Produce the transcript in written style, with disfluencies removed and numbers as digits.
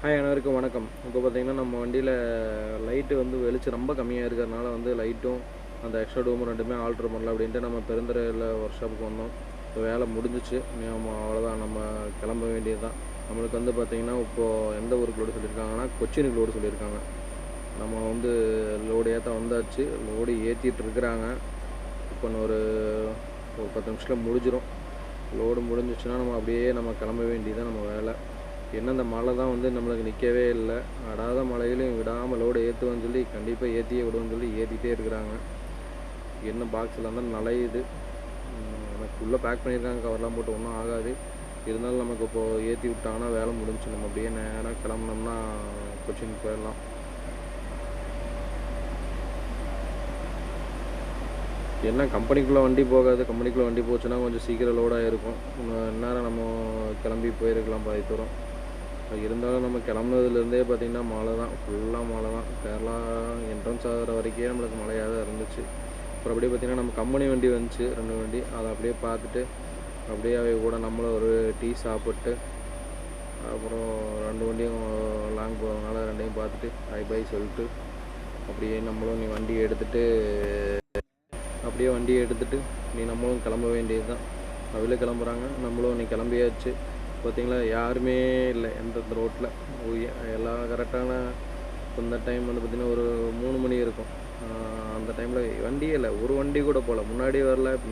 Hi அனைவருக்கும் வணக்கம். இப்போ பார்த்தீங்கன்னா, நம்ம வண்டியில லைட்டு வந்து வெளிச்சம் ரொம்ப கம்மியா இருக்கிறதுனால வந்து லைட்டும், அந்த எக்ஸ்ட்ரா டூமும் 2மே ஆல்டர் பண்ணலாம் அப்படின்ட்டு நம்ம பெருந்துறையில ஒர்க் ஷாப்புக்கு வந்தோம். இப்போ வேலை முடிஞ்சிச்சு. நம்ம அவ்வளோதான் நம்ம கிளம்ப வேண்டியது தான். நம்மளுக்கு வந்து பார்த்தீங்கன்னா, இப்போது எந்த ஊருக்கு லோடு சொல்லியிருக்காங்கன்னா, கொச்சினுக்கு லோடு சொல்லியிருக்காங்க. நம்ம வந்து லோடு ஏற்ற வந்தாச்சு. லோடு ஏற்றிட்டு இருக்கிறாங்க. இப்போ இன்னும் ஒரு ஒரு 10 நிமிஷத்துல முடிஞ்சிரும். லோடு முடிஞ்சிச்சுன்னா, நம்ம அப்படியே நம்ம கிளம்ப வேண்டியது தான் நம்ம வேலை. என்ன இந்த மழை தான் வந்து நம்மளுக்கு நிற்கவே இல்லை. அடாத மழையிலும் விடாமல் லோடு ஏற்றுவேன்னு சொல்லி கண்டிப்பாக ஏற்றியே விடுவேன்னு சொல்லி ஏற்றிட்டே இருக்கிறாங்க. என்ன பாக்ஸில் இருந்தாலும் நனையுது. எனக்கு உள்ளே பேக் பண்ணியிருக்காங்க, கவர்லாம் போட்டு ஒன்றும் ஆகாது. இருந்தாலும் நமக்கு இப்போது ஏற்றி விட்டாங்கன்னா வேலை முடிஞ்சுச்சு. நம்ம அப்படியே நேராக கிளம்புனோம்னா கொச்சினுக்கு போயிடலாம். என்ன கம்பெனிக்குள்ளே வண்டி போகாது. கம்பெனிக்குள்ளே வண்டி போச்சுன்னா கொஞ்சம் சீக்கிரம் லோடாக இருக்கும். இன்னும் இந்நேரம் நம்ம கிளம்பி போயிருக்கலாம் பாதி தூரம். இருந்தாலும் நம்ம கிளம்புனதுலேருந்தே பார்த்திங்கன்னா மழை தான், ஃபுல்லாக மழை தான். கேரளா என்ட்ரன்ஸ் ஆகிற வரைக்கே நம்மளுக்கு மழையாக தான் இருந்துச்சு. அப்புறம் அப்படியே பார்த்திங்கன்னா நம்ம கம்பெனி வண்டி வந்துச்சு, 2 வண்டி. அதை அப்படியே பார்த்துட்டு அப்படியே அவை கூட நம்மளும் ஒரு டீ சாப்பிட்டு, அப்புறம் 2 வண்டியும் லாங் போகிறதுனால 2யும் பார்த்துட்டு பை பை சொல்லிட்டு அப்படியே நம்மளும் வண்டியை எடுத்துகிட்டு நீ நம்மளும் கிளம்ப வேண்டியது தான். அவங்களே கிளம்புறாங்க, நம்மளும் நீ கிளம்பியாச்சு. பார்த்தீங்களா, யாருமே இல்லை எந்தெந்த ரோட்டில். எல்லாம் கரெக்டான இந்த டைம் வந்து பார்த்திங்கன்னா ஒரு 3 மணி இருக்கும். அந்த டைமில் வண்டியே இல்லை, ஒரு வண்டி கூட போகல. முன்னாடி வரல,